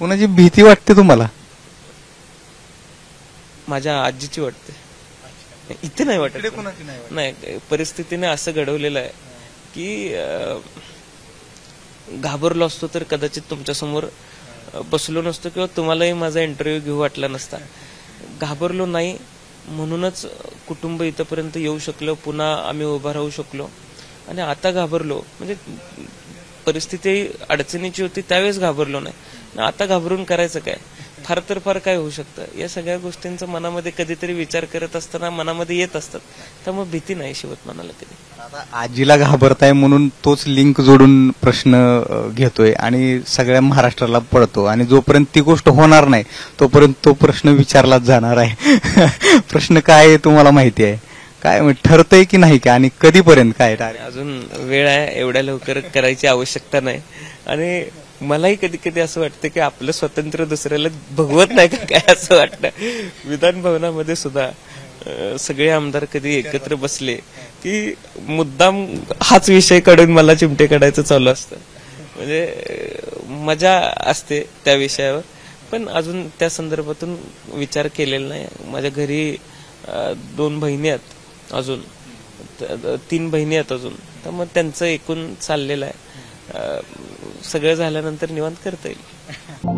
कोणाची भीती वाटते तुम्हाला? माझ्या आजीची वाटते. इथे नाही वाटत. नाही, परिस्थितीने असं घडवलेलं आहे की घाबरलो असतो तर कदाचित तुमच्यासमोर बसलो नसतो किंवा तुम्हालाही माझा इंटरव्ह्यू घेऊ वाटला नसता. घाबरलो नाही म्हणूनच कुटुंब इथपर्यंत येऊ शकलो, पुन्हा आम्ही उभा राहू शकलो. आणि आता घाबरलो म्हणजे परिस्थिती अडचणीची होती त्यावेळेस घाबरलो नाही, आता घाबरून करायचं काय? फार तर फार काय होऊ शकतं, या सगळ्या गोष्टींचा मनामध्ये कधीतरी विचार करत असताना मनामध्ये येत असतात. त्यामुळे भीती नाही शिवत मनाला कधी. आता आजीला घाबरताय म्हणून तोच लिंक जोडून प्रश्न घेतोय आणि सगळ्या महाराष्ट्राला पडतो, आणि जोपर्यंत ती गोष्ट होणार नाही तोपर्यंत तो प्रश्न विचारलाच जाणार आहे. प्रश्न काय आहे तुम्हाला माहिती आहे? काय ठरतंय की नाही का, आणि कधीपर्यंत काय? अजून वेळ आहे, एवढ्या लवकर करायची आवश्यकता नाही. आणि मलाही कधी कधी असं वाटतं की आपलं स्वातंत्र्य दुसऱ्याला भगवत नाही का काय असं वाटतं. विधान भवनामध्ये सुद्धा सगळे आमदार कधी एकत्र बसले की मुद्दाम हाच विषय काढून मला चिमटे काढायचं चालू असतं. म्हणजे मजा असते त्या विषयावर, पण अजून त्या संदर्भातून विचार केलेला नाही. माझ्या घरी 2 बहिणी आहेत, अजून 3 बहिणी आहेत अजून, त्यामुळे त्यांचं एकूण चाललेलं आहे. सगळं झाल्यानंतर निवांत करता येईल.